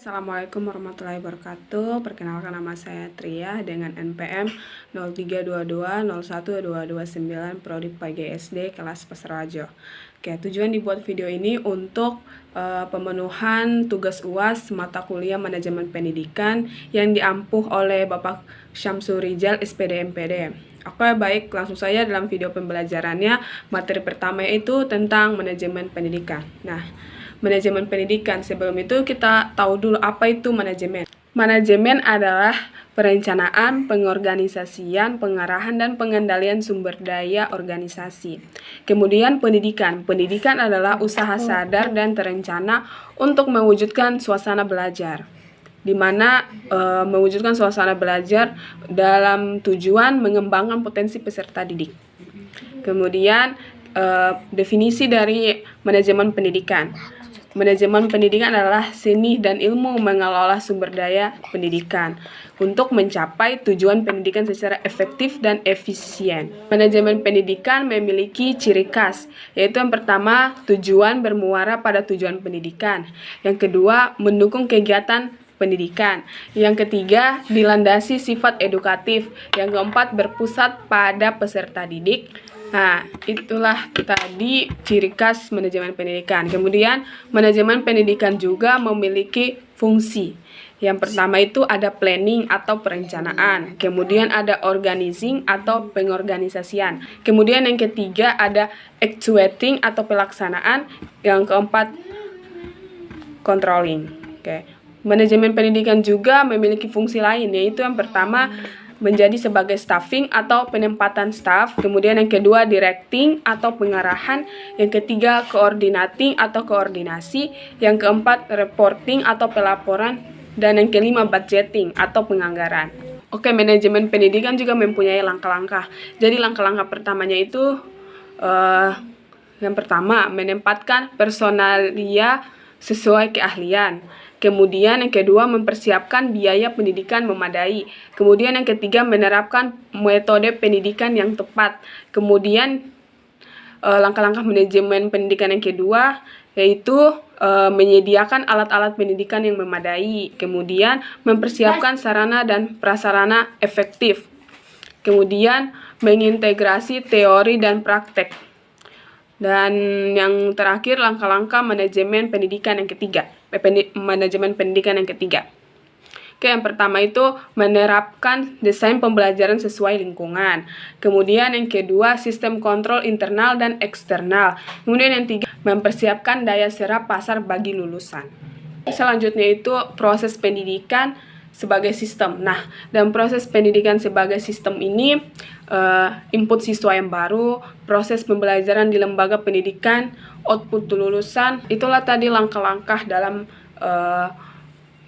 Assalamualaikum warahmatullahi wabarakatuh. Perkenalkan, nama saya Tria dengan NPM 0322012229 Prodi PGSD kelas Pasarajo. Oke, tujuan dibuat video ini untuk pemenuhan tugas UAS mata kuliah Manajemen Pendidikan yang diampuh oleh Bapak Syamsul Rijal SPD MPD. Oke, baik, langsung saja dalam video pembelajarannya. Materi pertama yaitu tentang manajemen pendidikan. Nah, manajemen pendidikan. Sebelum itu kita tahu dulu apa itu manajemen. Manajemen adalah perencanaan, pengorganisasian, pengarahan, dan pengendalian sumber daya organisasi. Kemudian pendidikan. Pendidikan adalah usaha sadar dan terencana untuk mewujudkan suasana belajar, di mana mewujudkan suasana belajar dalam tujuan mengembangkan potensi peserta didik. Kemudian definisi dari manajemen pendidikan. Manajemen pendidikan adalah seni dan ilmu mengelola sumber daya pendidikan untuk mencapai tujuan pendidikan secara efektif dan efisien. Manajemen pendidikan memiliki ciri khas, yaitu yang pertama, tujuan bermuara pada tujuan pendidikan. Yang kedua, mendukung kegiatan pendidikan. Yang ketiga, dilandasi sifat edukatif. Yang keempat, berpusat pada peserta didik. Nah, itulah tadi ciri khas manajemen pendidikan. Kemudian, manajemen pendidikan juga memiliki fungsi. Yang pertama itu ada planning atau perencanaan. Kemudian ada organizing atau pengorganisasian. Kemudian yang ketiga ada executing atau pelaksanaan. Yang keempat, controlling. Oke. Manajemen pendidikan juga memiliki fungsi lain, yaitu yang pertama menjadi sebagai staffing atau penempatan staff, kemudian yang kedua directing atau pengarahan, yang ketiga coordinating atau koordinasi, yang keempat reporting atau pelaporan, dan yang kelima budgeting atau penganggaran. Oke, manajemen pendidikan juga mempunyai langkah-langkah. Jadi langkah-langkah pertamanya itu yang pertama, menempatkan personalia sesuai keahlian. Kemudian yang kedua, mempersiapkan biaya pendidikan memadai. Kemudian yang ketiga, menerapkan metode pendidikan yang tepat. Kemudian langkah-langkah manajemen pendidikan yang kedua yaitu menyediakan alat-alat pendidikan yang memadai. Kemudian mempersiapkan sarana dan prasarana efektif. Kemudian mengintegrasi teori dan praktek. Dan yang terakhir, langkah-langkah manajemen pendidikan yang ketiga. Manajemen pendidikan yang ketiga. Oke, yang pertama itu menerapkan desain pembelajaran sesuai lingkungan. Kemudian yang kedua, sistem kontrol internal dan eksternal. Kemudian yang tiga, mempersiapkan daya serap pasar bagi lulusan. Selanjutnya itu proses pendidikan sebagai sistem. Nah, dalam proses pendidikan sebagai sistem ini, input siswa yang baru, proses pembelajaran di lembaga pendidikan, output lulusan, itulah tadi langkah-langkah dalam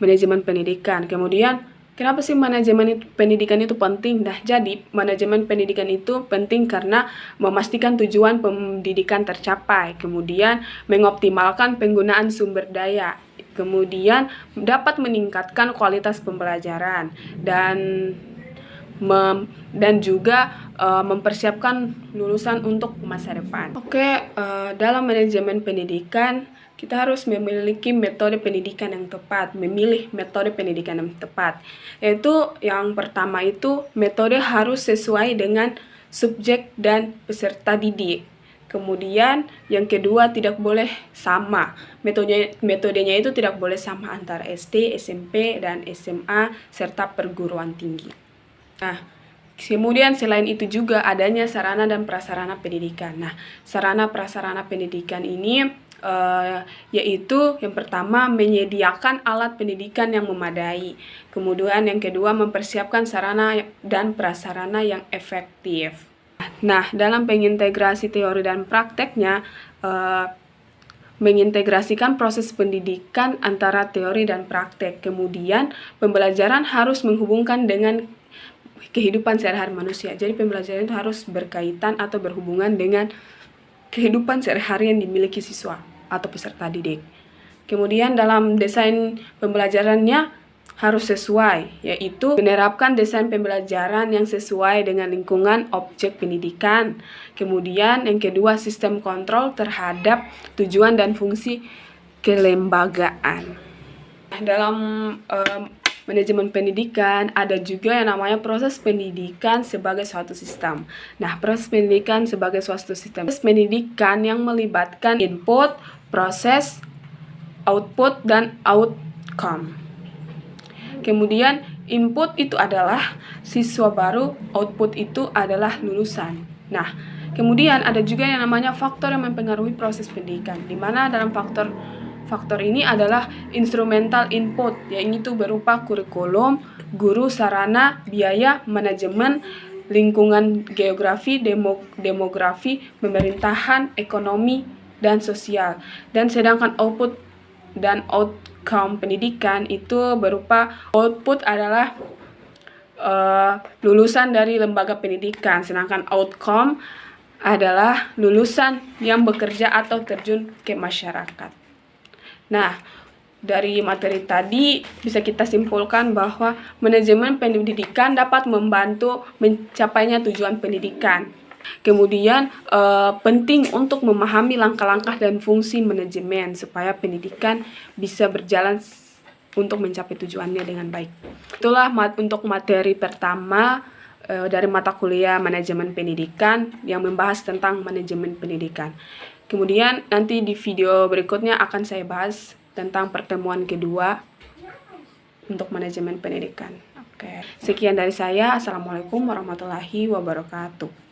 manajemen pendidikan. Kemudian, kenapa sih manajemen pendidikan itu penting? Nah, jadi manajemen pendidikan itu penting karena memastikan tujuan pendidikan tercapai, kemudian mengoptimalkan penggunaan sumber daya, kemudian dapat meningkatkan kualitas pembelajaran dan juga mempersiapkan lulusan untuk masa depan. Oke, dalam manajemen pendidikan kita harus memiliki metode pendidikan yang tepat, memilih metode pendidikan yang tepat. Yaitu yang pertama itu metode harus sesuai dengan subjek dan peserta didik. Kemudian yang kedua tidak boleh sama. Metodenya itu tidak boleh sama antara SD, SMP, dan SMA serta perguruan tinggi. Nah, kemudian selain itu juga adanya sarana dan prasarana pendidikan. Nah, sarana prasarana pendidikan ini yaitu yang pertama menyediakan alat pendidikan yang memadai. Kemudian yang kedua mempersiapkan sarana dan prasarana yang efektif. Nah, dalam pengintegrasi teori dan prakteknya, mengintegrasikan proses pendidikan antara teori dan praktek. Kemudian pembelajaran harus menghubungkan dengan kehidupan sehari-hari manusia. Jadi pembelajaran itu harus berkaitan atau berhubungan dengan kehidupan sehari-hari yang dimiliki siswa atau peserta didik. Kemudian dalam desain pembelajarannya harus sesuai, yaitu menerapkan desain pembelajaran yang sesuai dengan lingkungan objek pendidikan. Kemudian yang kedua, sistem kontrol terhadap tujuan dan fungsi kelembagaan. Dalam manajemen pendidikan ada juga yang namanya proses pendidikan sebagai suatu sistem. Nah, proses pendidikan sebagai suatu sistem. Proses pendidikan yang melibatkan input, proses, output, dan outcome. Kemudian input itu adalah siswa baru, output itu adalah lulusan. Nah, kemudian ada juga yang namanya faktor yang mempengaruhi proses pendidikan, di mana dalam faktor ini adalah instrumental input, yaitu berupa kurikulum, guru, sarana, biaya, manajemen, lingkungan geografi, demografi, pemerintahan, ekonomi, dan sosial. Dan sedangkan output dan outcome pendidikan itu berupa output adalah lulusan dari lembaga pendidikan, sedangkan outcome adalah lulusan yang bekerja atau terjun ke masyarakat. Nah, dari materi tadi bisa kita simpulkan bahwa manajemen pendidikan dapat membantu mencapainya tujuan pendidikan. Kemudian penting untuk memahami langkah-langkah dan fungsi manajemen supaya pendidikan bisa berjalan untuk mencapai tujuannya dengan baik. Itulah untuk materi pertama dari mata kuliah manajemen pendidikan yang membahas tentang manajemen pendidikan. Kemudian nanti di video berikutnya akan saya bahas tentang pertemuan kedua untuk manajemen pendidikan. Oke. Sekian dari saya. Assalamualaikum warahmatullahi wabarakatuh.